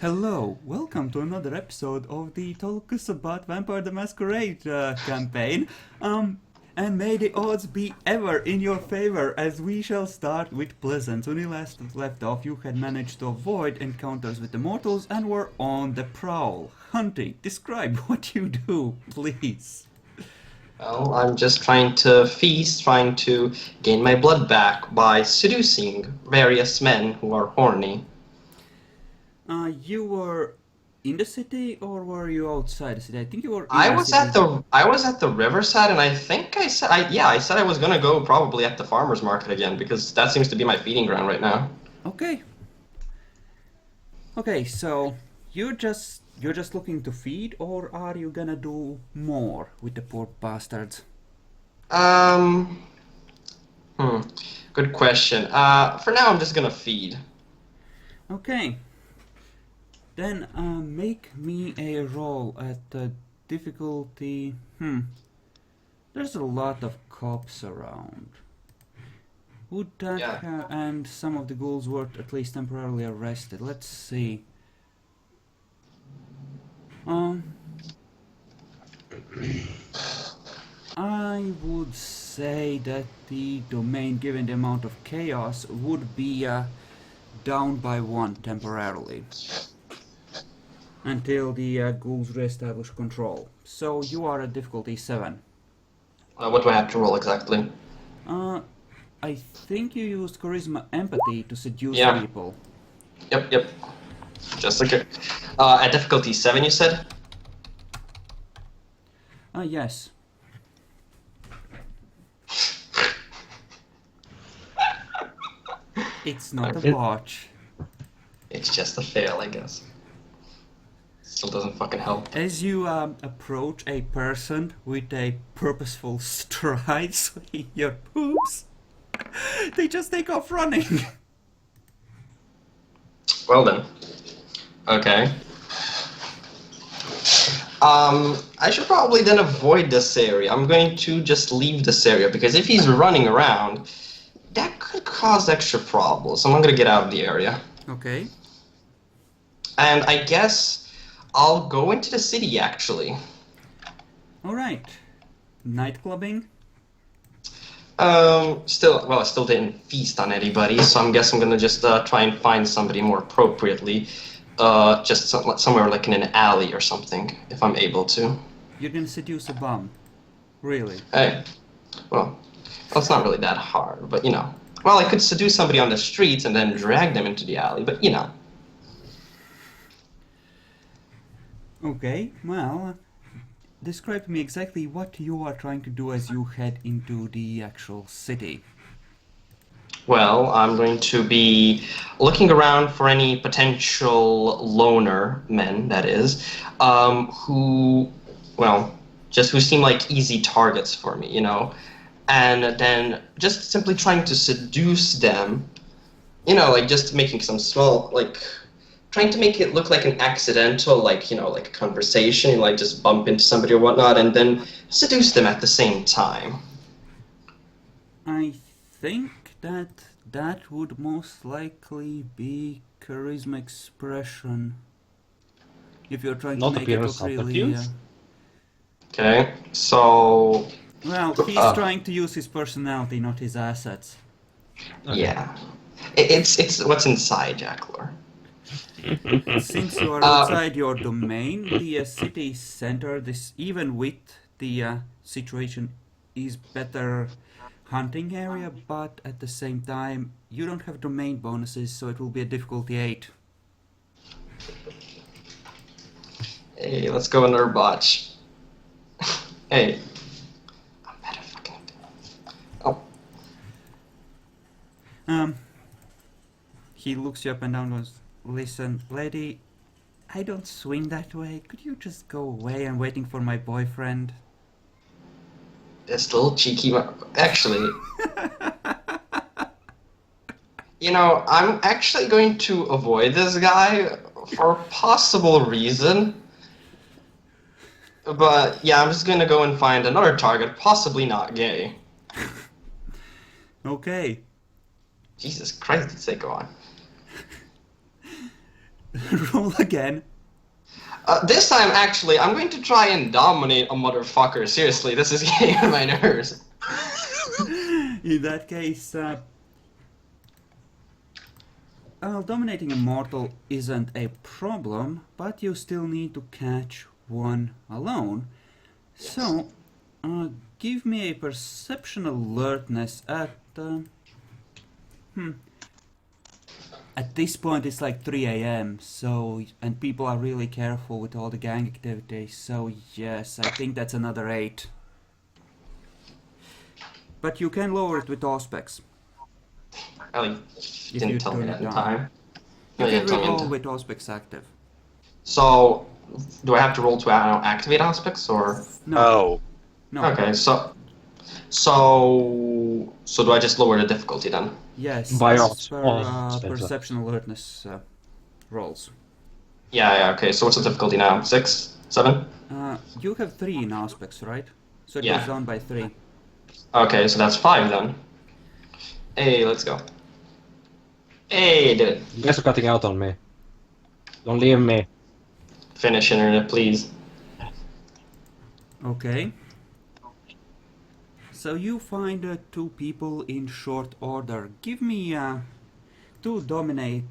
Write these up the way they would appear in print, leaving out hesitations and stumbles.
Hello, welcome to another episode of the Toluca Sabbat Vampire the Masquerade campaign. And may the odds be ever in your favor, as we shall start with Pleasance. When you last left off, you had managed to avoid encounters with the mortals and were on the prowl, hunting. Describe what you do, please. Well, I'm just trying to feast, trying to gain my blood back by seducing various men who are horny. You were in the city, or were you outside the city? I think you were in I the was city. at the riverside, and I think I said I said I was gonna go probably at the farmers market again because that seems to be my feeding ground right now. Okay. Okay, so you're just looking to feed, or are you gonna do more with the poor bastards? Um, Good question. For now I'm just gonna feed. Okay. Then make me a roll at the difficulty. There's a lot of cops around. Would that Yeah. and some of the ghouls were at least temporarily arrested. Let's see. I would say that the domain, given the amount of chaos, would be down by 1 temporarily until the ghouls re-establish control. So you are at difficulty 7. What do I have to roll exactly? I think you used charisma empathy to seduce Yeah. people. Yep. Just like it. At difficulty 7, you said? Yes. It's not a botch. It's just a fail, I guess. Still doesn't fucking help. As you approach a person with a purposeful stride swinging your poops, they just take off running. Well then. Okay. I should probably then avoid this area. I'm going to just leave this area because if he's running around, that could cause extra problems. So I'm gonna get out of the area. Okay. And I guess I'll go into the city actually. Alright. Nightclubbing? I still didn't feast on anybody, so I guess I'm gonna just try and find somebody more appropriately. Somewhere like in an alley or something, if I'm able to. You're gonna seduce a bum. Really? Hey, well, it's not really that hard, but you know. Well, I could seduce somebody on the streets and then drag them into the alley, but you know. Okay, well, describe to me exactly what you are trying to do as you head into the actual city. Well, I'm going to be looking around for any potential loner men, that is, who, well, just who seem like easy targets for me, you know, and then just simply trying to seduce them, you know, like just making some small, like, trying to make it look like an accidental, like, you know, like a conversation, like just bump into somebody or whatnot, and then seduce them at the same time. I think that would most likely be charisma expression. If you're trying Not to make it appearance look really... subterfuge? Okay, so, Well, he's trying to use his personality, not his assets. yeah. It's what's inside, Jacklor. Since you are outside your domain, the city center, this even with the situation, is better hunting area, but at the same time, you don't have domain bonuses, so it will be a difficulty 8. Hey, let's go another botch. Hey. I'm better fucking. Oh. He looks you up and down and goes, "Listen, lady, I don't swing that way. Could you just go away? I'm waiting for my boyfriend." This little cheeky. Actually. You know, I'm actually going to avoid this guy for a possible reason. But yeah, I'm just gonna go and find another target, possibly not gay. Okay. Jesus Christ, let's say go on. Roll again. This time, actually, I'm going to try and dominate a motherfucker. Seriously, this is getting on my nerves. In that case, dominating a mortal isn't a problem, but you still need to catch one alone. Yes. So, give me a perception alertness at... At this point it's like 3 a.m. so, and people are really careful with all the gang activities, so yes, I think that's another 8. But you can lower it with Auspex. Really, If you didn't tell me turn that it in down. time. You No, can didn't tell me in roll time. with Auspex active. So, do I have to roll to activate aspects, or? No, Oh, no. Okay, so do I just lower the difficulty then? Yes, By as per Auspex. perception alertness rolls. Yeah, okay, so what's the difficulty now? 6? 7? You have 3 in Auspex, right? So it Yeah. goes down by 3. Okay, so that's 5 then. Hey, let's go. Hey, did it. You guys are cutting out on me. Don't leave me. Finish internet, please. Okay. So you find 2 people in short order. Give me 2 dominate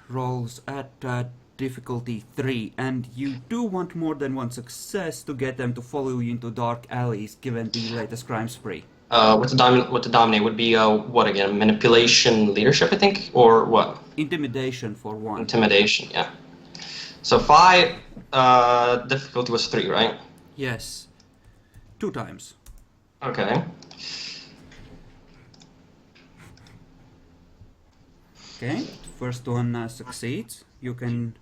rolls at difficulty 3, and you do want more than 1 success to get them to follow you into dark alleys, given the latest crime spree. With the dominate would be what again? Manipulation, leadership, I think, or what? Intimidation for 1. Intimidation, yeah. So 5, difficulty was 3, right? Yes. 2 times. Okay. Okay, first one succeeds. You can...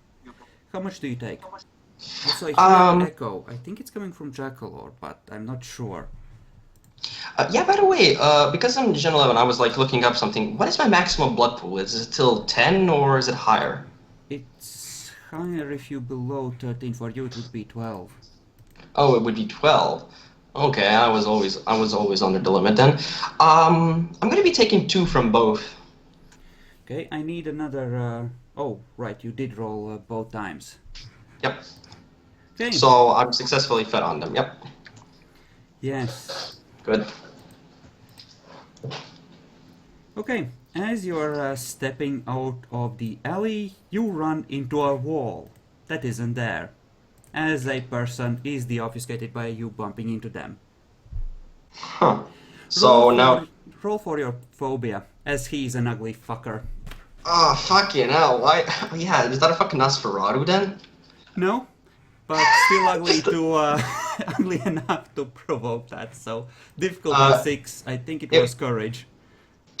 How much do you take? Also, I hear an echo. I think it's coming from Jackalor, but I'm not sure. Yeah, by the way, because I'm Gen 11, I was like looking up something. What is my maximum blood pool? Is it still 10 or is it higher? It's higher if you below 13. For you, it would be 12. Oh, it would be 12. Okay, I was always under the limit then. I'm gonna be taking 2 from both. Okay, I need another... Oh, right, you did roll both times. Yep. Okay. So I'm successfully fed on them. Yep. Yes. Good. Okay, as you're stepping out of the alley, you run into a wall that isn't there, as a person is deobfuscated by you bumping into them. Huh. So now. Roll for your phobia, as he's an ugly fucker. Oh, fucking hell. Why? Yeah, is that a fucking Nosferatu then? No, but still ugly to ugly enough to provoke that. So difficulty 6. I think it was courage.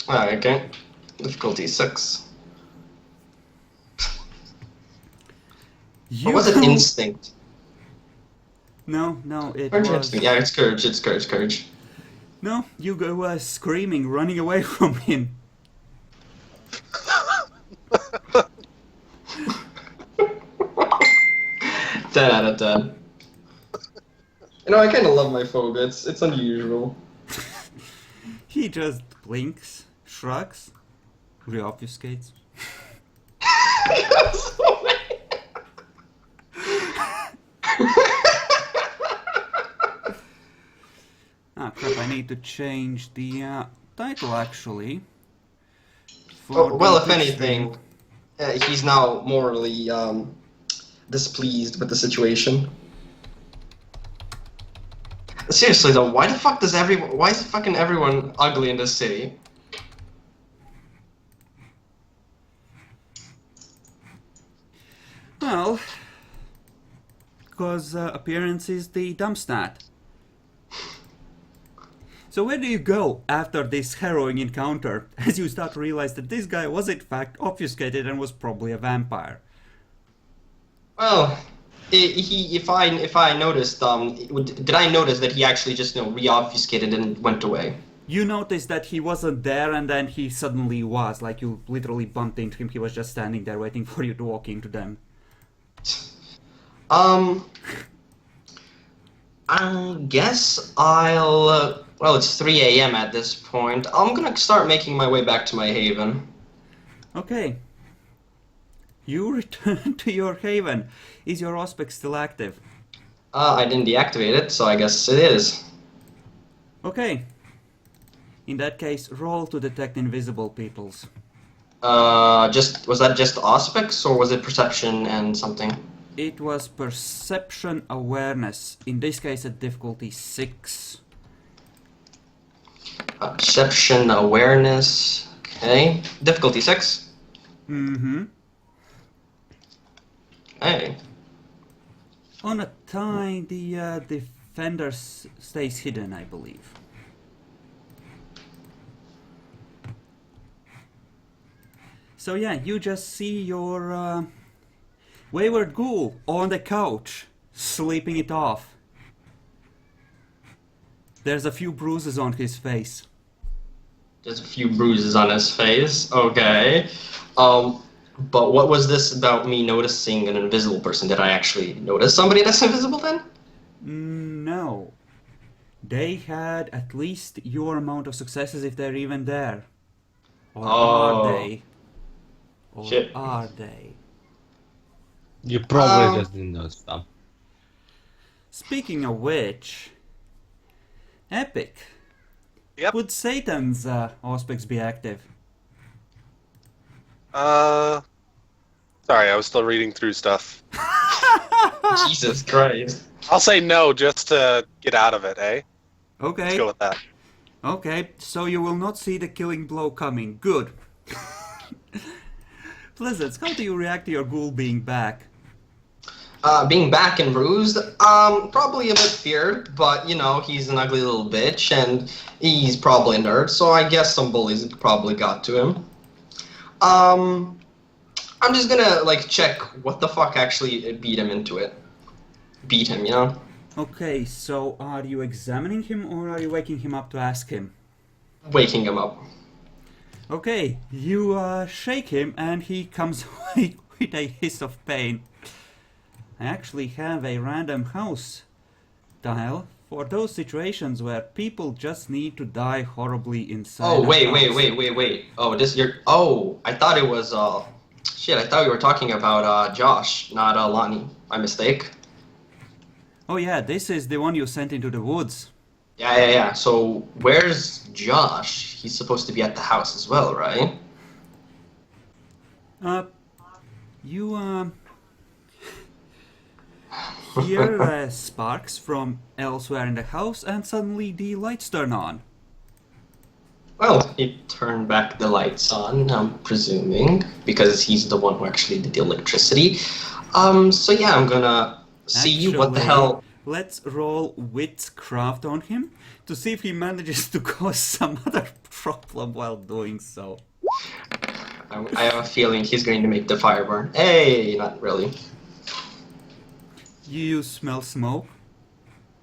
Okay. Difficulty 6. Or was it instinct? No, it Courage or was... instinct? Yeah, it's courage. It's courage. No, you go screaming, running away from him. 10 out of 10. You know, I kind of love my phobia. It's unusual. He just blinks, shrugs, reobfuscates. Ah, crap, I need to change the title, actually. Well, if anything, he's now morally displeased with the situation. Seriously though, why is fucking everyone ugly in this city? Well, because appearance is the dumb stat. So where do you go after this harrowing encounter, as you start to realize that this guy was in fact obfuscated and was probably a vampire? Well, if I noticed, did I notice that he actually just re-obfuscated and went away? You noticed that he wasn't there and then he suddenly was, like you literally bumped into him, he was just standing there waiting for you to walk into them. I guess I'll, well, it's 3 a.m. at this point. I'm gonna start making my way back to my haven. Okay. You return to your haven. Is your Auspex still active? I didn't deactivate it, so I guess it is. Okay. In that case, roll to detect invisible peoples. Was that just aspects, or was it perception and something? It was perception awareness. In this case, at difficulty 6. Perception awareness. Okay. Difficulty 6. Mm-hmm. Hey. On a tie, the defender stays hidden, I believe. So yeah, you just see your wayward ghoul on the couch, sleeping it off. There's a few bruises on his face. There's a few bruises on his face. Okay. But what was this about me noticing an invisible person? Did I actually notice somebody that's invisible then? No. They had at least your amount of successes if they're even there. Or are they? Or Shit. are they? You probably just didn't know stuff. Speaking of which, Epic. Yep. Would Satan's Auspex be active? Sorry, I was still reading through stuff. Jesus Christ. I'll say no just to get out of it, eh? Let's Okay. go with that. Okay, so you will not see the killing blow coming. Good. Blizzards, how do you react to your ghoul being back? Being back and bruised, probably a bit feared, but, you know, he's an ugly little bitch, and he's probably a nerd, so I guess some bullies probably got to him. I'm just gonna, like, check what the fuck actually beat him into it. Beat him, you know? Okay, so are you examining him or are you waking him up to ask him? Waking him up. Okay, you shake him and he comes away with a hiss of pain. I actually have a random house tile for those situations where people just need to die horribly inside. Oh, a wait. house. I thought it was, shit, I thought you were talking about, Josh, not, Lonnie. My mistake. Oh yeah, this is the one you sent into the woods. Yeah. So, where's Josh? He's supposed to be at the house as well, right? You hear sparks from elsewhere in the house and suddenly the lights turn on. Well, he turned back the lights on, I'm presuming, because he's the one who actually did the electricity. So yeah, I'm gonna see what the hell... Let's roll witchcraft on him to see if he manages to cause some other problem while doing so. I have a feeling he's going to make the fire burn. Hey, not really. You smell smoke?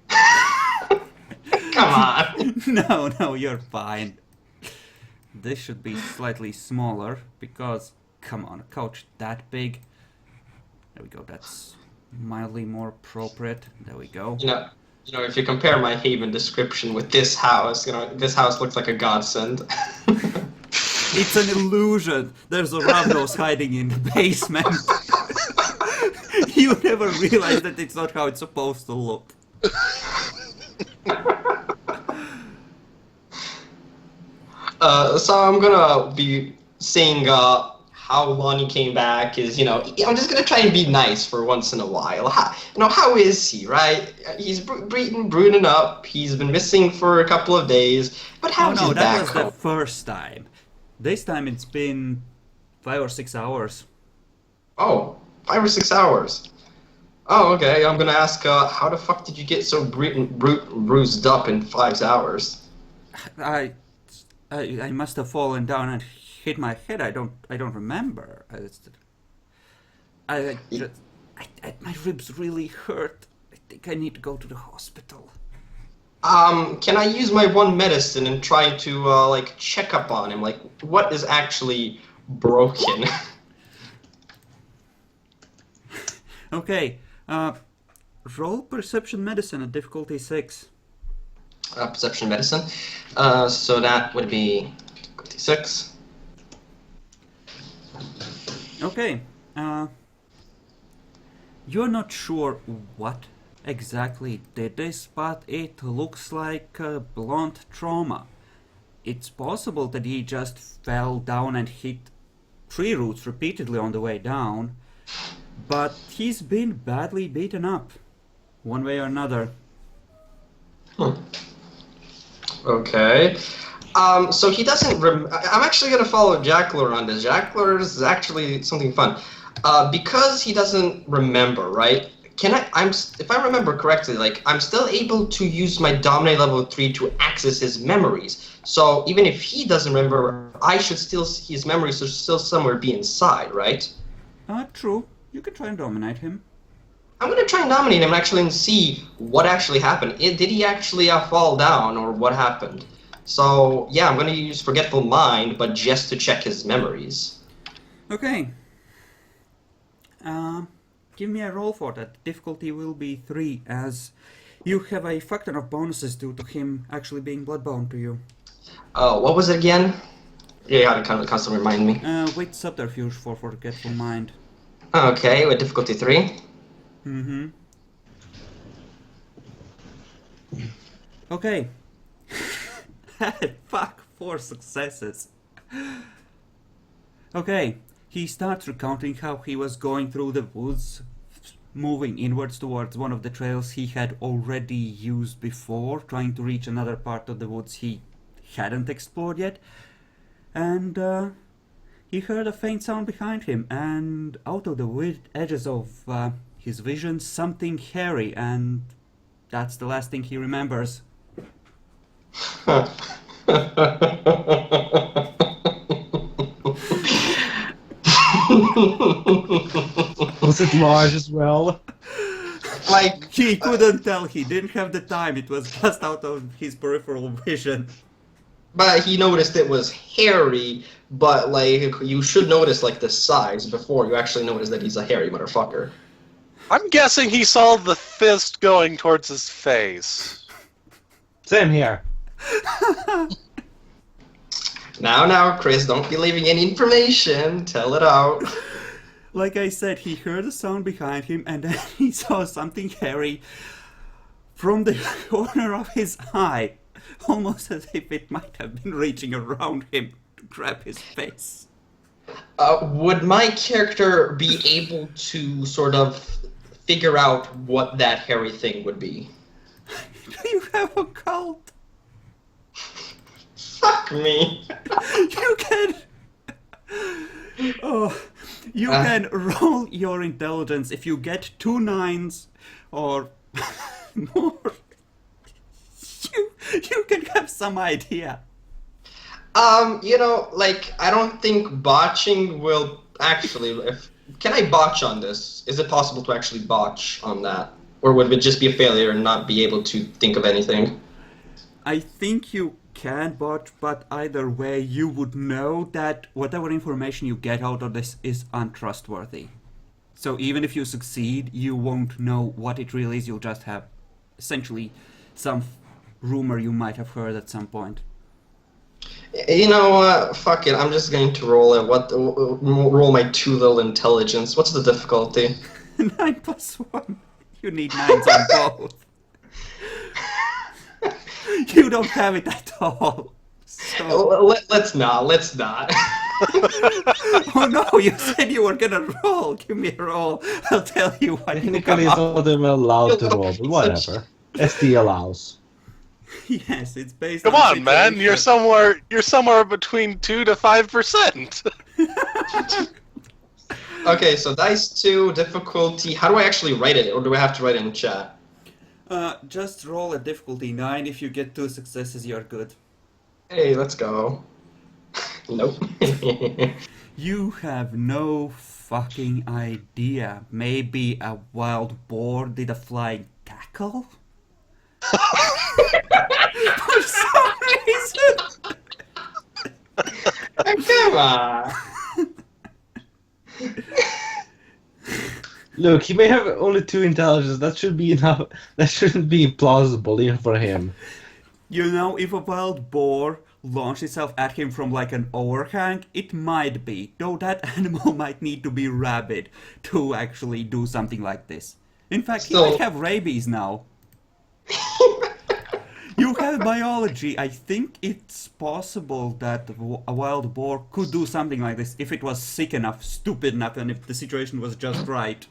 Come on! No, you're fine. This should be slightly smaller because, come on, a couch that big. There we go, that's mildly more appropriate. There we go. You know, if you compare my haven description with this house, this house looks like a godsend. It's an illusion. There's a Ravnos hiding in the basement. You never realize that it's not how it's supposed to look. So I'm gonna be saying how Lonnie came back is, I'm just gonna try and be nice for once in a while. How is he, right? He's brooding up. He's been missing for a couple of days, but how's No, his that back was home? the first time. This time it's been 5 or 6 hours. Oh, 5 or 6 hours. Oh, okay. I'm gonna ask, how the fuck did you get so bruised up in 5 hours? I must have fallen down and hit my head. I don't remember. My ribs really hurt. I think I need to go to the hospital. Can I use my one medicine and try to, check up on him? Like, what is actually broken? Okay, roll perception medicine at difficulty 6. Perception medicine. So that would be 6. Okay, Uh, you're not sure what exactly did this, but it looks like a blunt trauma. It's possible that he just fell down and hit tree roots repeatedly on the way down, but he's been badly beaten up, one way or another. Okay. So he doesn't. I'm actually gonna follow Jackler on this. Jackler is actually something fun, because he doesn't remember, right? If I remember correctly, like I'm still able to use my Dominate level 3 to access his memories. So even if he doesn't remember, I should still his memories should still somewhere be inside, right? True. You could try and dominate him. I'm gonna try and dominate him actually and see what actually happened. Did he actually fall down or what happened? So yeah, I'm gonna use Forgetful Mind, but just to check his memories. Okay. Give me a roll for that. Difficulty will be 3, as you have a factor of bonuses due to him actually being bloodbound to you. Oh, what was it again? Yeah, you had to constantly remind me. With Subterfuge for Forgetful Mind. Okay, with difficulty 3. Mm-hmm. Okay. Fuck, 4 successes. Okay, he starts recounting how he was going through the woods, moving inwards towards one of the trails he had already used before, trying to reach another part of the woods he hadn't explored yet. And he heard a faint sound behind him, and out of the edges of his vision, something hairy, and that's the last thing he remembers. Was it large as well? Like, He couldn't tell, he didn't have the time, it was just out of his peripheral vision. but he noticed it was hairy, but like you should notice like the size before you actually notice that he's a hairy motherfucker. I'm guessing he saw the fist going towards his face. Same here. Now, Chris, don't be leaving any information. Tell it out. Like I said, he heard a sound behind him, and then he saw something hairy from the corner of his eye, almost as if it might have been reaching around him to grab his face. Would my character be able to sort of figure out what that hairy thing would be? Do you have a cult? Fuck me. You can... Oh, you can roll your intelligence. If you get 2 9s or more, you can have some idea. Like, I don't think botching will actually... Can I botch on this? Is it possible to actually botch on that? Or would it just be a failure and not be able to think of anything? I think you can botch, but either way, you would know that whatever information you get out of this is untrustworthy. So even if you succeed, you won't know what it really is. You'll just have, essentially, some rumor you might have heard at some point. You know what? Fuck it. I'm just going to roll it. Roll my 2 little intelligence. What's the difficulty? 9 plus 1. You need 9s on both. You don't have it at all. So... Let's not. Oh no, you said you were gonna roll. Give me a roll. I'll tell you what you Technically, it's not even allowed to roll, but whatever. SD allows. Yes, it's based Come on on, man! You're somewhere between 2 to 5%. Okay, so dice 2, difficulty. How do I actually write it, or do I have to write it in chat? Just roll a difficulty 9. If you get 2 successes, you're good. Hey, let's go. Nope. You have no fucking idea. Maybe a wild boar did a flying tackle? For some reason! Come on. Look, he may have only 2 intelligence. That should be enough. That shouldn't be implausible even for him. You know, if a wild boar launch itself at him from like an overhang, it might be. Though that animal might need to be rabid to actually do something like this. In fact, he Still- might have rabies now. You have biology. I think it's possible that a wild boar could do something like this if it was sick enough, stupid enough, and if the situation was just right.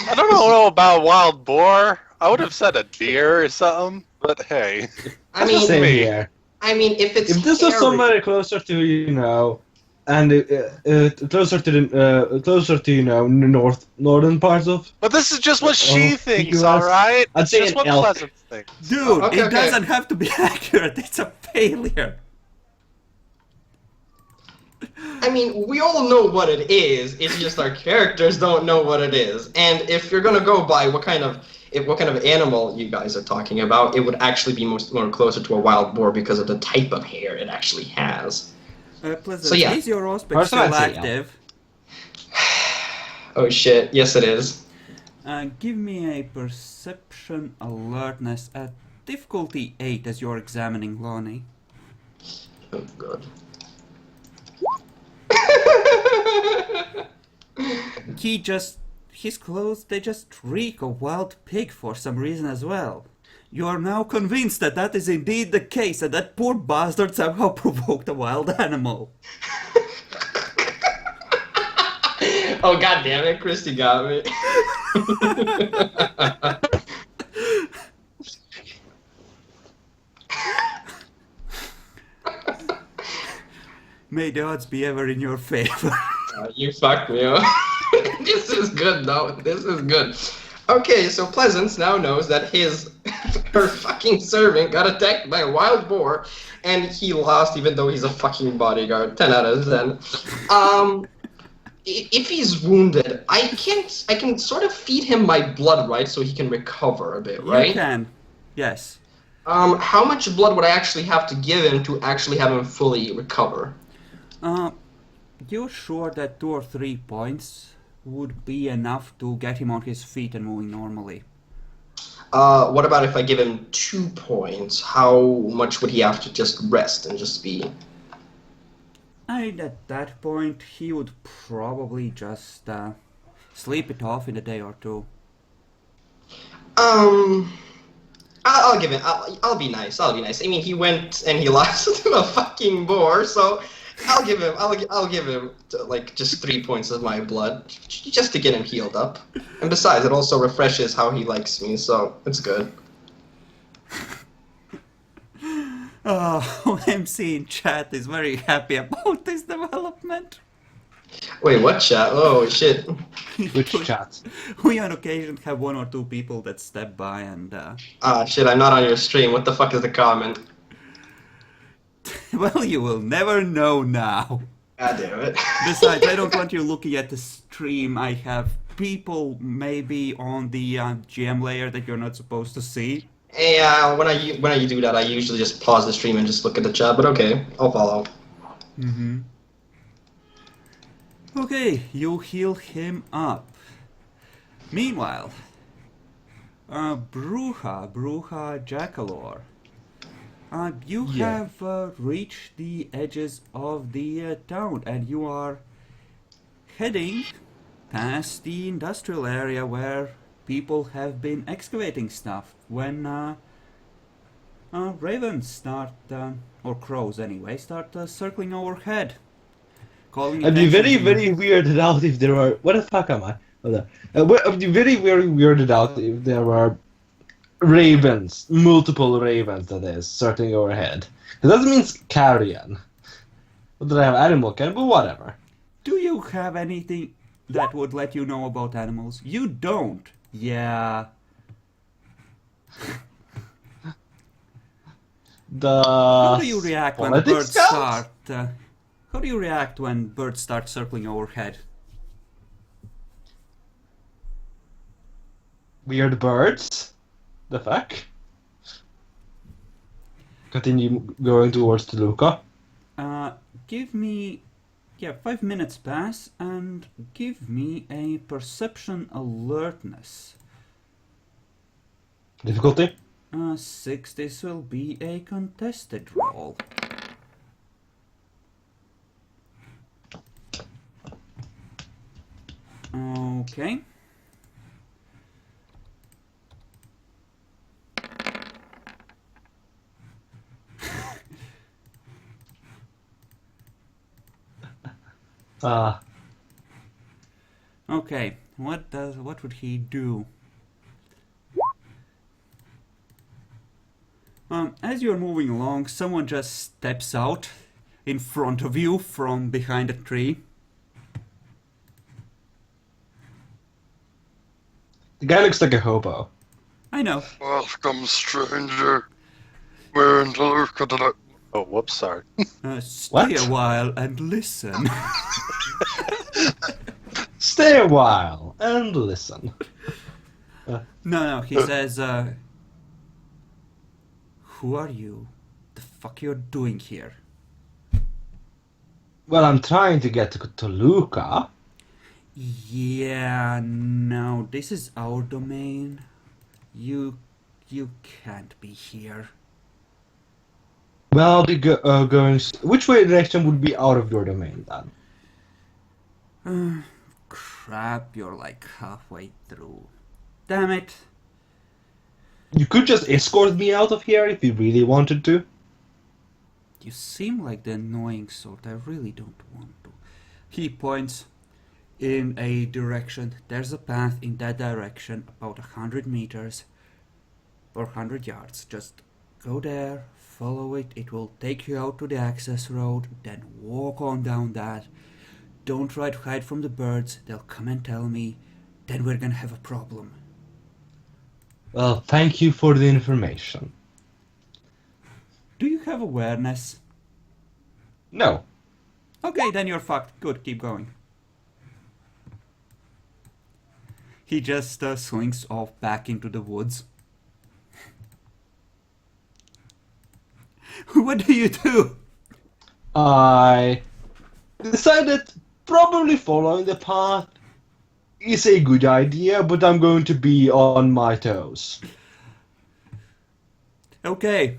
I don't know about wild boar. I would have said a deer or something, but hey. I mean, Same me. here. if it's If this was hairy- somewhere closer to, and closer to, northern parts of, But this is just what she Oh, thinks, US. alright? I'd It's say just an what elk. Pleasant thinks. Dude, Okay, it okay. doesn't have to be accurate. It's a failure. I mean, we all know what it is. It's just our characters don't know what it is. And if you're gonna go by what kind of animal you guys are talking about, it would actually be more closer to a wild boar because of the type of hair it actually has. Pleasant, So, yeah. is your aspect Personally, still I'd say active? Oh shit! Yes, it is. Give me a perception alertness at difficulty 8 as you're examining Lonnie. Oh god. His clothes, they just reek of wild pig for some reason as well. You are now convinced that that is indeed the case, and that poor bastard somehow provoked a wild animal. Oh god damn it! Christy got me. May the odds be ever in your favor. You fucked me up. This is good though. This is good. Okay, so Pleasance now knows that her fucking servant got attacked by a wild boar, and he lost even though he's a fucking bodyguard. 10 out of 10. If he's wounded, I can sort of feed him my blood, right, so he can recover a bit, right? You can. Yes. How much blood would I actually have to give him to actually have him fully recover? You're sure that 2 or 3 points would be enough to get him on his feet and moving normally? What about if I give him 2 points? How much would he have to just rest and just be... At that point, he would probably just sleep it off in a day or two. I'll give him. I'll be nice. I'll be nice. I mean, he went and he lost to a fucking boar, so I'll give him. I'll give him like just 3 points of my blood, just to get him healed up. And besides, it also refreshes how he likes me, so it's good. Oh, MC in chat is very happy about this development. Wait, what chat? Oh shit. which chat? We on occasion have 1 or 2 people that step by and, Ah shit, I'm not on your stream. What the fuck is the comment? well, you will never know now. God damn it. Besides, I don't want you looking at the stream. I have people maybe on the GM layer that you're not supposed to see. Hey, when I do that, I usually just pause the stream and just look at the chat. But okay, I'll follow. Mm-hmm. Okay, you heal him up. Meanwhile, Bruja Jackalor, you Yeah. have reached the edges of the town, and you are heading past the industrial area where people have been excavating stuff when ravens start, or crows anyway, start circling overhead. Calling I'd be very, attention to you. very weirded out if there were. What the fuck am I? Hold on. I'd be very, very weirded out if there were ravens, multiple ravens, that is, circling overhead. It doesn't mean carrion. Not that I have animal can, but whatever. Do you have anything that would let you know about animals? You don't. Yeah. How do you react when politics birds count? start? How do you react when birds start circling overhead? Weird birds? The fuck? Continue going towards Toluca. Give me, 5 minutes pass and give me a perception alertness. Difficulty? 6. This will be a contested roll. Okay. Uh, Okay. What would he do? As you're moving along, someone just steps out in front of you from behind a tree. the guy looks like a hobo. I know. Welcome, stranger. We're in Toluca today. Oh, whoops, sorry. Stay What? a while and listen. Stay a while and listen. No, he says, who are you? The fuck you're doing here? Well, I'm trying to get to Toluca. Yeah, no, this is our domain. You can't be here. Well, I'll be going. Which way direction would be out of your domain then? Crap, you're like halfway through. Damn it. You could just escort me out of here if you really wanted to. You seem like the annoying sort. I really don't want to. He points in a direction. There's a path in that direction, about 100 meters or 100 yards. Just go there, follow it. It will take you out to the access road. Then walk on down that. Don't try to hide from the birds. They'll come and tell me. Then we're gonna have a problem. Well, thank you for the information. Do you have awareness? No. Okay, then you're fucked. Good, keep going. He just swings off back into the woods. What do you do? I decided probably following the path is a good idea, but I'm going to be on my toes. Okay.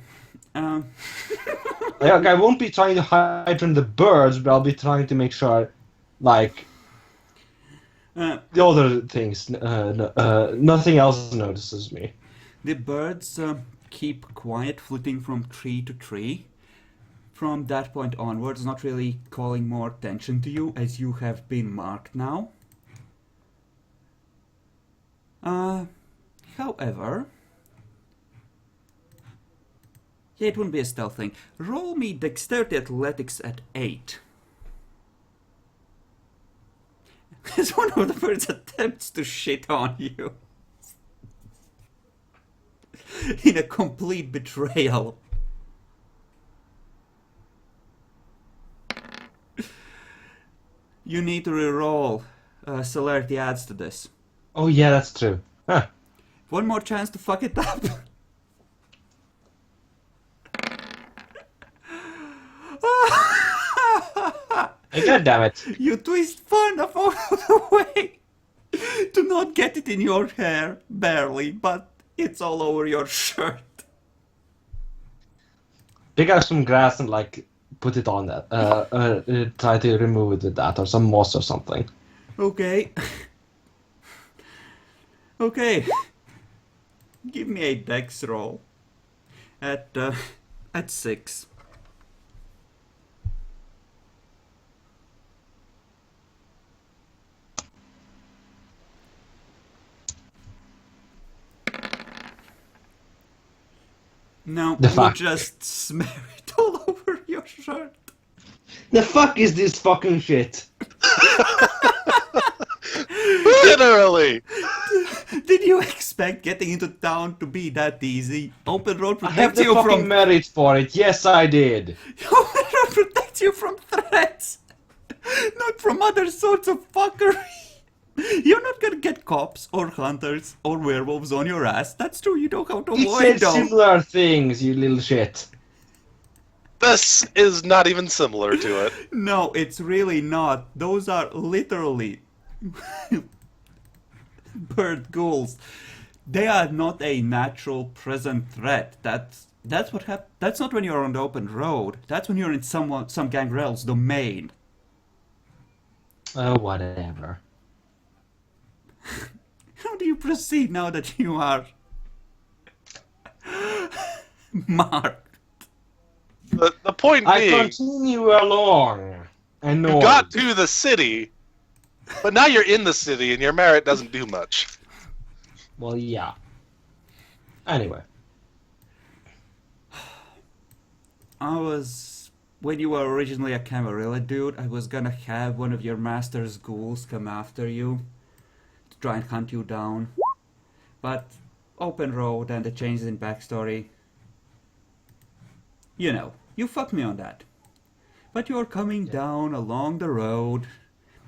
Like, I won't be trying to hide from the birds, but I'll be trying to make sure, like, the other things, nothing else notices me. The birds keep quiet, flitting from tree to tree. From that point onwards, not really calling more attention to you, as you have been marked now. However... Yeah, it wouldn't be a stealth thing. Roll me Dexterity Athletics at 8. As one of the birds attempts to shit on you. In a complete betrayal. You need to reroll. Celerity adds to this. Oh yeah, that's true. Huh. One more chance to fuck it up. God damn it. You twist far enough out of the way to not get it in your hair, barely, but it's all over your shirt. Pick up some grass and, like, put it on that. Try to remove it with that, or some moss or something. Okay. Okay. Give me a dex roll. At 6. No, The you fuck? just smear it all over your shirt. The fuck is this fucking shit? Literally! Did you expect getting into town to be that easy? Open road I have protects the you fucking from... merit for it. Yes, I did. Open road protects you from threats! Not from other sorts of fuckery! You're not gonna get cops or hunters or werewolves on your ass. That's true, you know how to It avoid said them. similar things, you little shit. This is not even similar to it. No, it's really not. Those are literally bird ghouls. They are not a natural present threat. That's what That's not when you're on the open road. That's when you're in some gangrel's domain. Oh, whatever. do you proceed now that you are marked? The point I being, continue along. And you got to the city, but now you're in the city, and your merit doesn't do much. Well, yeah. Anyway. When you were originally a Camarilla dude, I was gonna have one of your master's ghouls come after you to try and hunt you down. But open road and the changes in backstory, you know, you fucked me on that. But you're coming down along the road,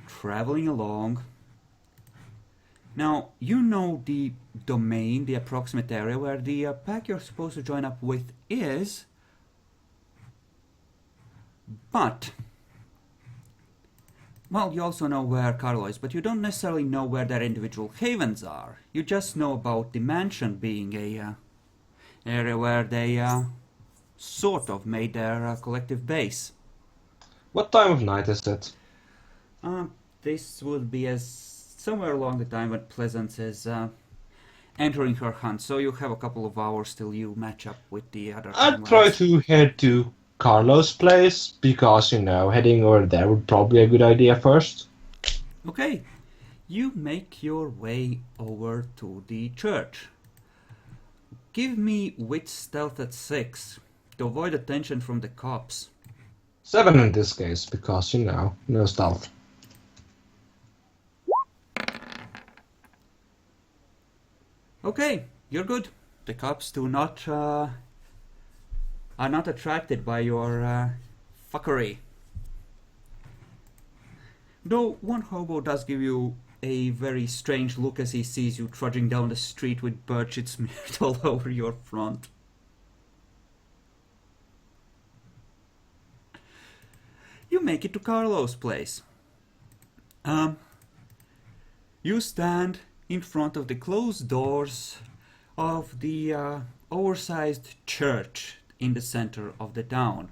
traveling along. Now, you know the domain, the approximate area where the pack you're supposed to join up with is. But, well, you also know where Carlo is, but you don't necessarily know where their individual havens are. You just know about the mansion being a area where they sort of made their collective base. What time of night is it? This would be as somewhere along the time when Pleasance is entering her hunt, so you have a couple of hours till you match up with the other I'd try comrades. to head to Carlos' place, because, heading over there would probably be a good idea first. Okay, you make your way over to the church. Give me wit stealth at 6 to avoid attention from the cops. 7 in this case, because, no stealth. Okay, you're good. The cops are not attracted by your fuckery. Though one hobo does give you a very strange look as he sees you trudging down the street with bird shit smeared all over your front. You make it to Carlo's place. You stand in front of the closed doors of the oversized church in the center of the town.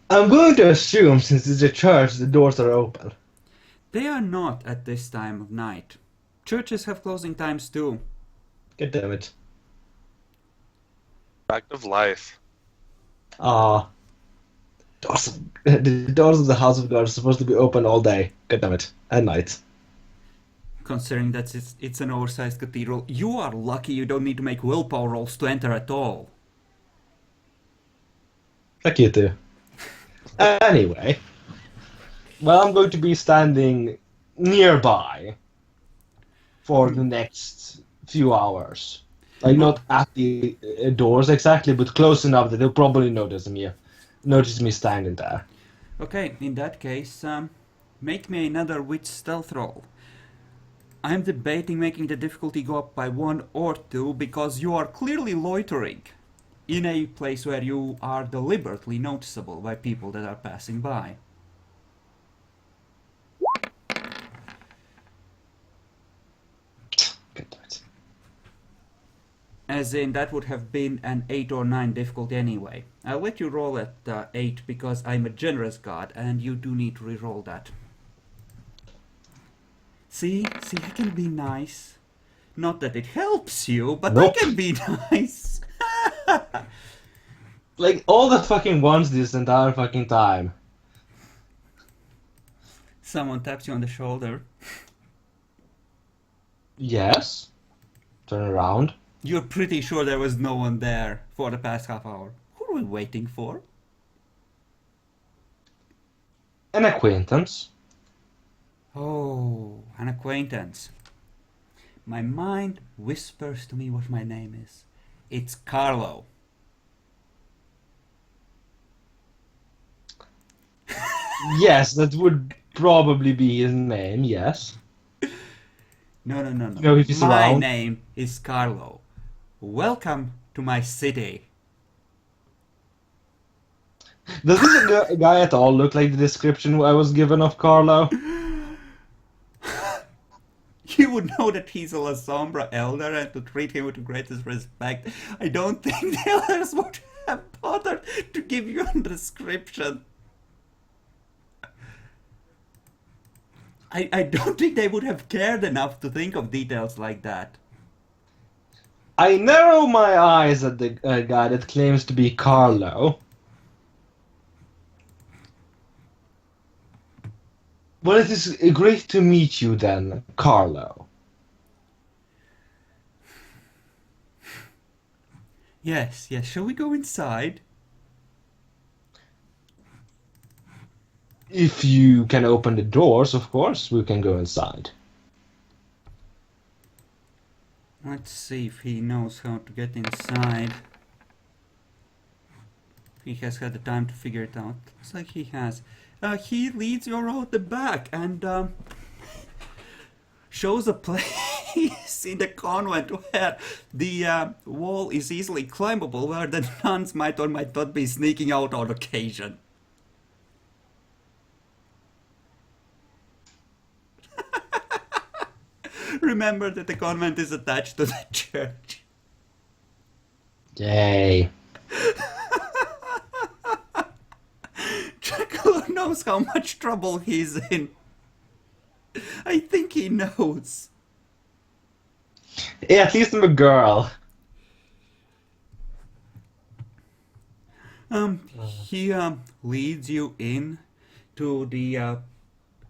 I'm going to assume, since it's a church, the doors are open. They are not at this time of night. Churches have closing times too. God damn it. Fact of life. The doors of the House of God are supposed to be open all day. God damn it. At night. Considering that it's an oversized cathedral, you are lucky you don't need to make willpower rolls to enter at all. Fuck you too. Anyway. Well, I'm going to be standing nearby for the next few hours. Like, not at the doors exactly, but close enough that they'll probably notice me standing there. Okay, in that case, make me another wit stealth roll. I'm debating making the difficulty go up by 1 or 2 because you are clearly loitering in a place where you are deliberately noticeable by people that are passing by. God damn it. As in, that would have been an 8 or 9 difficulty anyway. I'll let you roll at 8 because I'm a generous god and you do need to re-roll that. See, I can be nice. Not that it helps you, but Nope. I can be nice. Like, all the fucking ones this entire fucking time. Someone taps you on the shoulder. Yes. Turn around. You're pretty sure there was no one there for the past half hour. Who are we waiting for? An acquaintance. Oh, an acquaintance. My mind whispers to me what my name is. It's Carlo. Yes, that would probably be his name, yes. No. know if he's My around. name is Carlo. Welcome to my city. Does this guy at all look like the description I was given of Carlo? You would know that he's a La Sombra elder and to treat him with the greatest respect. I don't think the elders would have bothered to give you a description. I don't think they would have cared enough to think of details like that. I narrow my eyes at the guy that claims to be Carlo. Well, it is great to meet you then, Carlo. Yes, yes. Shall we go inside? If you can open the doors, of course, we can go inside. Let's see if he knows how to get inside. He has had the time to figure it out. Looks like he has. He leads you out the back and shows a place in the convent where the wall is easily climbable, where the nuns might or might not be sneaking out on occasion. Remember that the convent is attached to the church. Yay. Dracula knows how much trouble he's in. I think he knows. Yeah, at least I'm a girl. He leads you in to the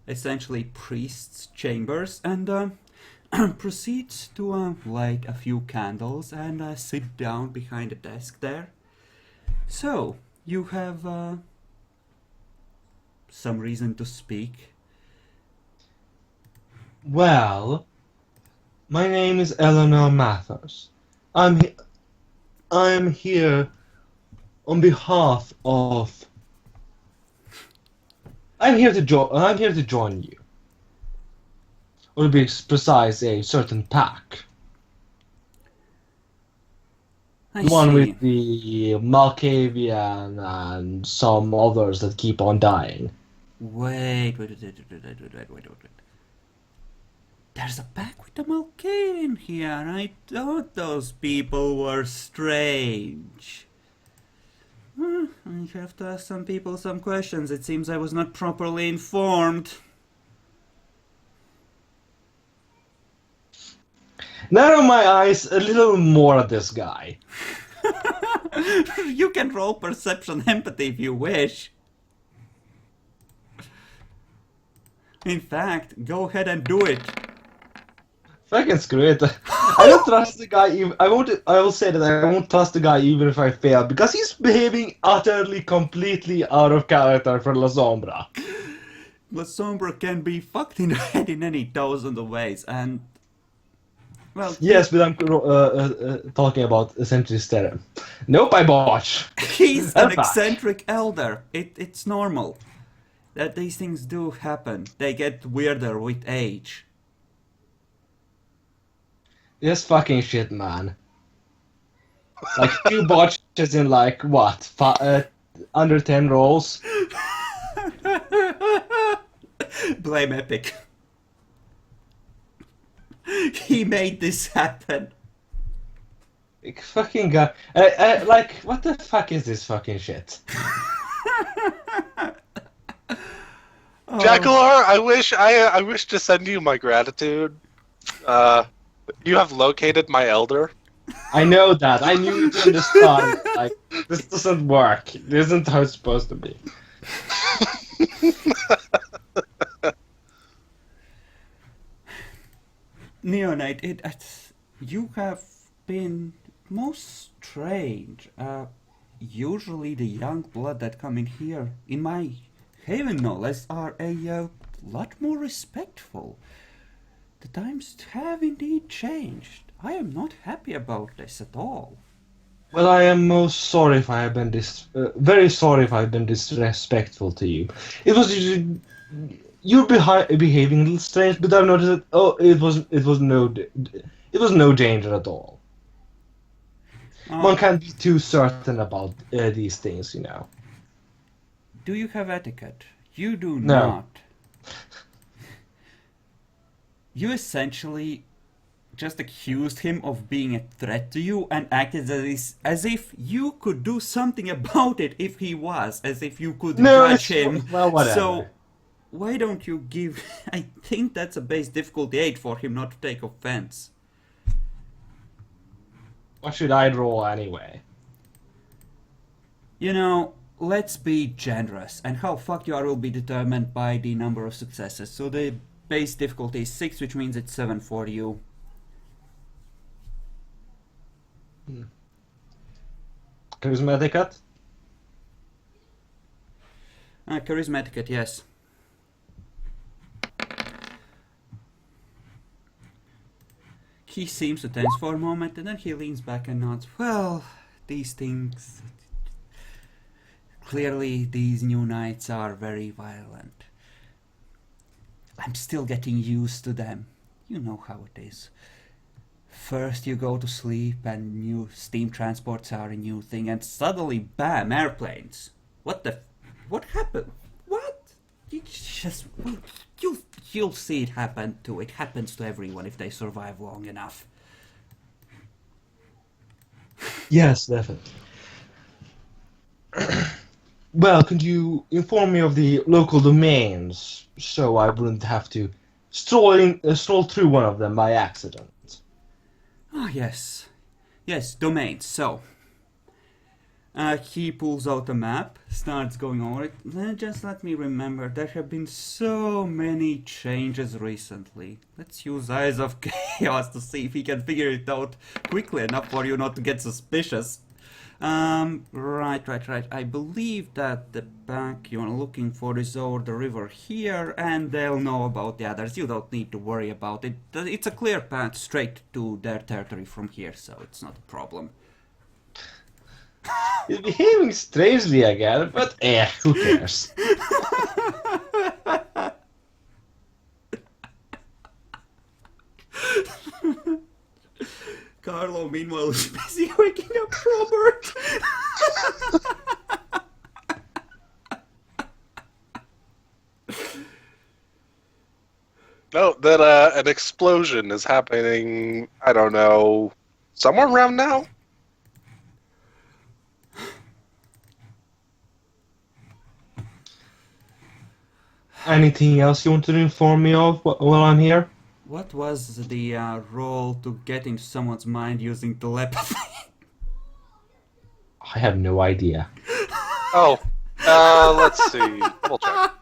essentially priest's chambers and proceeds to light a few candles and sit down behind a desk there. So, you have some reason to speak. Well, my name is Eleanor Mathers. I'm here on behalf of. I'm here to join you. Or to be precise, a certain pack. I One see. with the Malkavian and some others that keep on dying. Wait. There's a pack with the Malkavian here. I thought those people were strange. I have to ask some people some questions. It seems I was not properly informed. Narrow my eyes a little more at this guy. You can roll perception empathy if you wish. In fact, go ahead and do it. Fucking screw it. I don't trust the guy even. I will say that I won't trust the guy even if I fail because he's behaving utterly, completely out of character for La Sombra. La Sombra can be fucked in the head in any thousand of ways, and well, Yes, but I'm talking about essentially stereo. Nope, I botch. he's an I'm back. eccentric elder. It's normal that these things do happen. They get weirder with age. Yes, fucking shit, man. Like 2 botches in like what? Under 10 rolls. Blame Epic. He made this happen. Like, fucking guy. Like, what the fuck is this fucking shit? Jackalar, I wish to send you my gratitude. You have located my elder. I know that. I knew it from the start. Like, this doesn't work. This isn't how it's supposed to be. Neonite, you have been most strange. Usually the young blood that come in here, in my haven no less, are a lot more respectful. The times have indeed changed. I am not happy about this at all. Well, I am most sorry if I have been very sorry if I've been disrespectful to you. It was you're behaving a little strange, but I've noticed that it was no danger at all. One can't be too certain about these things, you know. Do you have etiquette? You do No. not. You essentially just accused him of being a threat to you and acted as if you could do something about it if he was, as if you could No, judge it's- him. well, whatever. So, why don't you give... I think that's a base difficulty 8 for him not to take offense. What should I roll anyway? You know, let's be generous, and how fucked you are will be determined by the number of successes. So the base difficulty is 6, which means it's 7 for you. Charisma etiquette? Charisma etiquette, yes. He seems to tense for a moment, and then he leans back and nods. Well, these things... Clearly, these new knights are very violent. I'm still getting used to them. You know how it is. First you go to sleep and new steam transports are a new thing, and suddenly, bam, airplanes. What happened? What? You just... You'll see it happen too. It happens to everyone if they survive long enough. Yes, definitely. Well, could you inform me of the local domains so I wouldn't have to stroll through one of them by accident? Ah, yes. Yes, domains. So, he pulls out a map, starts going over it. Then just let me remember, there have been so many changes recently. Let's use Eyes of Chaos to see if he can figure it out quickly enough for you not to get suspicious. Right. I believe that the pack you're looking for is over the river here, and they'll know about the others. You don't need to worry about it. It's a clear path straight to their territory from here, so it's not a problem. He's behaving strangely again, but who cares? Carlo, meanwhile, is busy waking up Robert. Note that an explosion is happening, I don't know, somewhere around now? Anything else you want to inform me of while I'm here? What was the roll to get into someone's mind using telepathy? I have no idea. Oh, let's see. We'll check.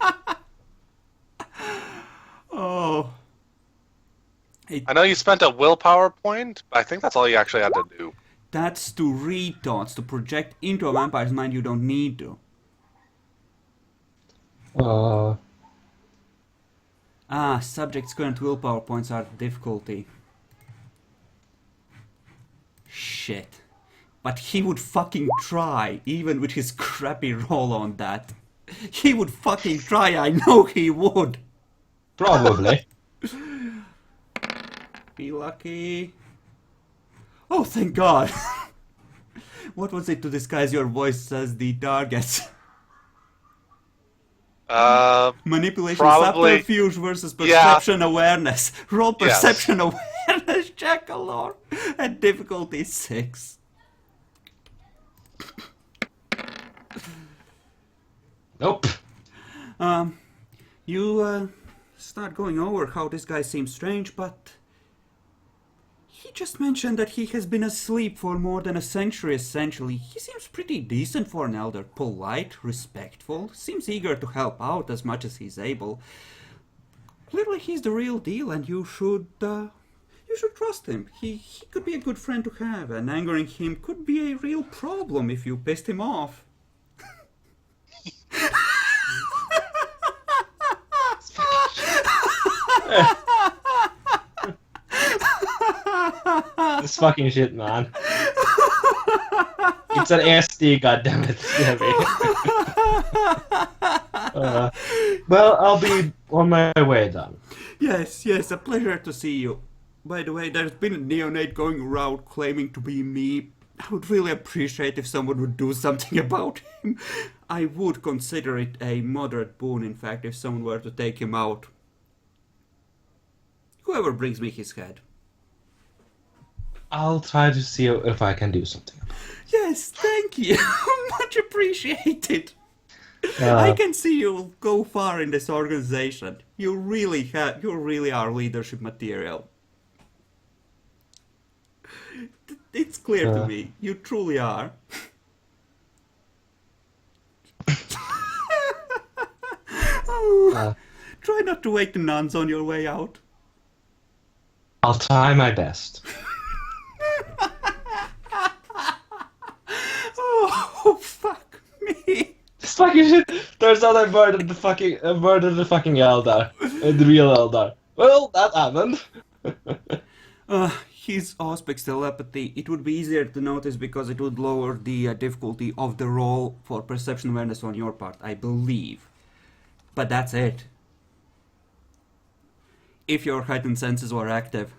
Oh. I know you spent a willpower point, but I think that's all you actually had to do. That's to read thoughts, to project into a vampire's mind you don't need to. Subject's current willpower points are the difficulty. Shit. But he would fucking try, even with his crappy roll on that. He would fucking try, I know he would. Probably. Be lucky. Oh, thank God. What was it to disguise your voice as the target? Manipulation, Probably. subterfuge versus perception awareness. Roll perception Yes. awareness check alone. At difficulty 6. Nope. You start going over how this guy seems strange, but he just mentioned that he has been asleep for more than a century, essentially. He seems pretty decent for an elder. Polite, respectful, seems eager to help out as much as he's able. Clearly he's the real deal, and you should trust him. He could be a good friend to have, and angering him could be a real problem if you pissed him off. This fucking shit, man. It's an SD, goddammit. Well, I'll be on my way then. Yes, a pleasure to see you. By the way, there's been a neonate going around claiming to be me. I would really appreciate if someone would do something about him. I would consider it a moderate boon, in fact, if someone were to take him out. Whoever brings me his head. I'll try to see if I can do something. Yes, thank you. Much appreciated. I can see you go far in this organization. You really are leadership material. It's clear to me. You truly are. Try not to wake the nuns on your way out. I'll try my best. Oh, fuck me. This fucking shit. Turns out I murdered the fucking Eldar. The real Eldar. Well, that happened. His Auspex telepathy, it would be easier to notice because it would lower the difficulty of the roll for perception awareness on your part, I believe. But that's it. If your heightened senses were active.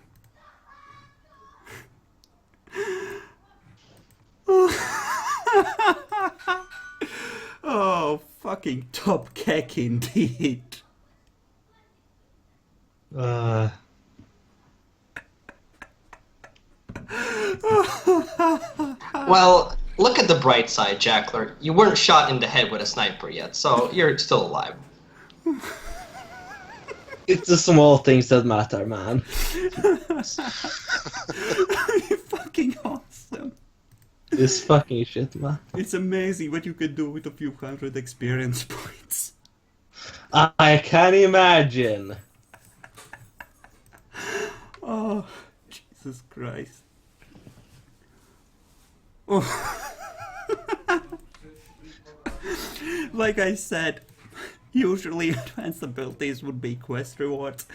Oh, fucking top keck indeed. Well, look at the bright side, Jackler. You weren't shot in the head with a sniper yet, so you're still alive. It's the small things that matter, man. You're fucking awesome. This fucking shit, man. It's amazing what you can do with a few hundred experience points. I can imagine. Oh, Jesus Christ. Oh. Like I said, usually advanced abilities would be quest rewards,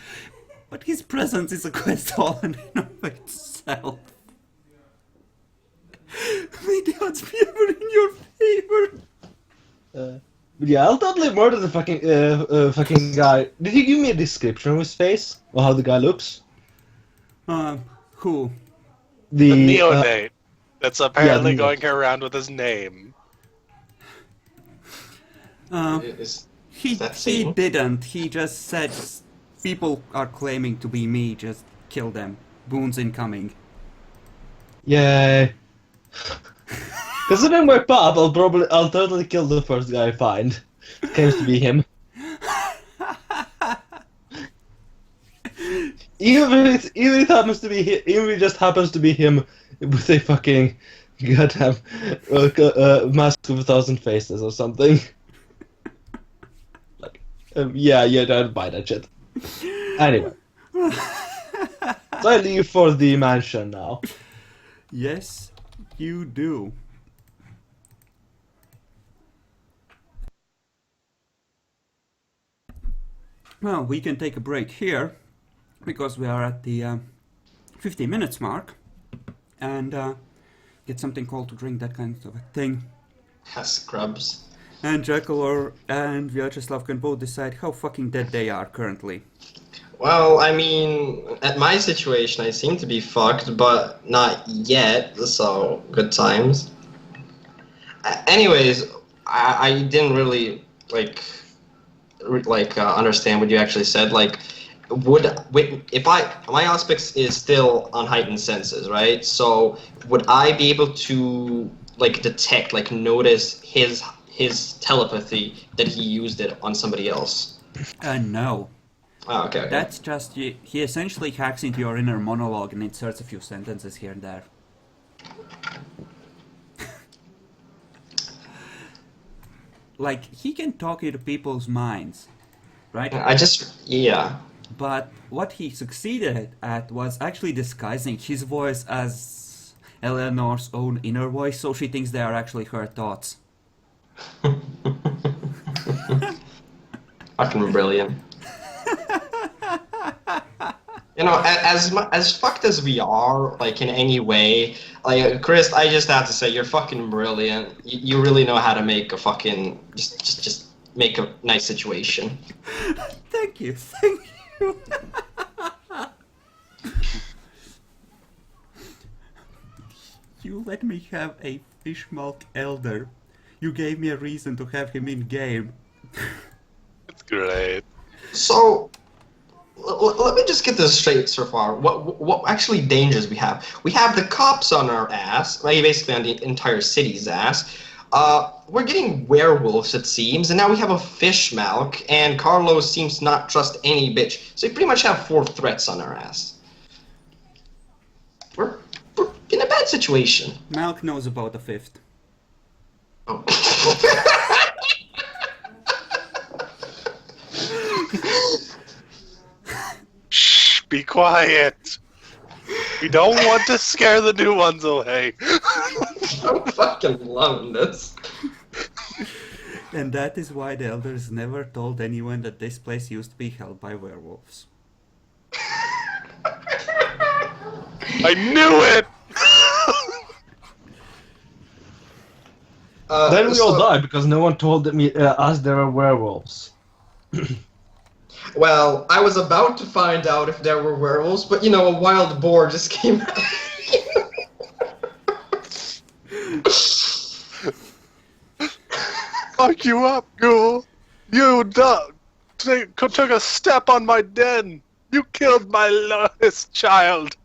but his presence is a quest all in and of itself. May the odds be ever in your favor. Yeah, I'll totally murder the fucking guy. Did he give me a description of his face? Or how the guy looks? Who? The neonate that's apparently the going around with his name. He didn't. He just said people are claiming to be me. Just kill them. Boons incoming. Yay. Considering my path, I'll totally kill the first guy I find. Claims to be him. Even if it happens to be even if it just happens to be him with a fucking goddamn mask of 1,000 faces or something. Like, yeah, don't buy that shit. Anyway, so I leave for the mansion now. Yes, you do. Well, we can take a break here because we are at the 50 minutes mark and get something cold to drink, that kind of a thing. Scrubs. And Jekyll and Vyacheslav can both decide how fucking dead they are currently. Well, I mean, at my situation, I seem to be fucked, but not yet, so good times. Anyways, I didn't really, understand what you actually said. Like, if my aspect is still on heightened senses, right? So, would I be able to, detect, notice his telepathy that he used it on somebody else? No. Oh, okay. That's just, he essentially hacks into your inner monologue and inserts a few sentences here and there. Like, he can talk into people's minds, right? Yeah. But what he succeeded at was actually disguising his voice as Eleanor's own inner voice, so she thinks they are actually her thoughts. Fucking brilliant. You know, as fucked as we are, in any way, Chris, I just have to say, you're fucking brilliant. You really know how to make a fucking, just make a nice situation. Thank you. You let me have a fishmilk elder. You gave me a reason to have him in game. It's great. So, let me just get this straight so far. What actually dangers we have? We have the cops on our ass, basically on the entire city's ass. we're getting werewolves, it seems, and now we have a fish Malk, and Carlos seems to not trust any bitch. So we pretty much have 4 threats on our ass. We're in a bad situation. Malk knows about the 5th. Oh. Shh, be quiet. We don't want to scare the new ones away. I'm fucking loving this. And that is why the elders never told anyone that this place used to be held by werewolves. I knew it! Then we all died because no one told us there were werewolves. Well, I was about to find out if there were werewolves, but a wild boar just came out. Fuck you up, ghoul! You took a step on my den! You killed my lowest child!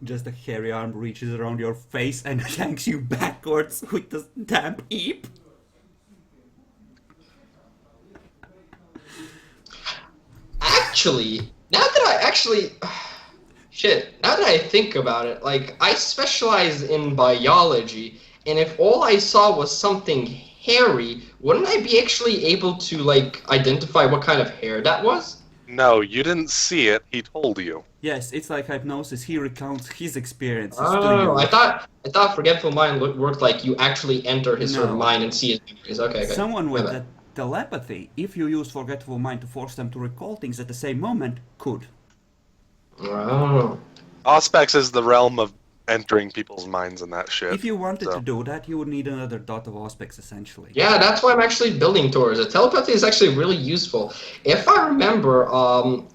Just a hairy arm reaches around your face and yanks you backwards with the damp heap. Actually, now that I think about it, like, I specialize in biology, and if all I saw was something hairy, wouldn't I be actually able to, like, identify what kind of hair that was? No, you didn't see it. He told you. Yes, it's like hypnosis. He recounts his experiences to Oh, you. I thought Forgetful Mind worked like you actually enter his sort of No. mind and see his memories. Okay. Someone with My that telepathy, if you use Forgetful Mind to force them to recall things at the same moment, could. Oh. Auspex is the realm of entering people's minds and that shit. If you wanted so. to do that, you would need another dot of Auspex, essentially. Yeah, that's why I'm actually building towards it. Telepathy is actually really useful. If I remember,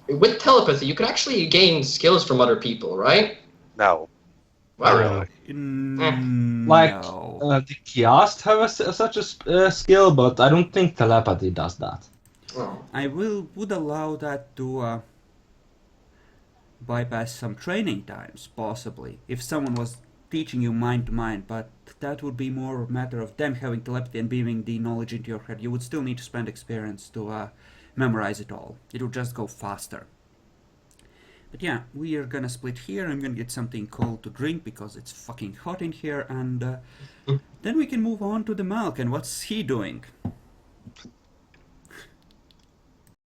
with telepathy, you can actually gain skills from other people, right? No. Wow. Not really. Like, No. the Kiast have such a skill, but I don't think telepathy does that. Oh. I would allow that to bypass some training times, possibly, if someone was teaching you mind to mind, but that would be more a matter of them having telepathy and beaming the knowledge into your head. You would still need to spend experience to memorize it all. It would just go faster. But yeah, we are gonna split here. I'm gonna get something cold to drink because it's fucking hot in here, and then we can move on to the Malk. And what's he doing?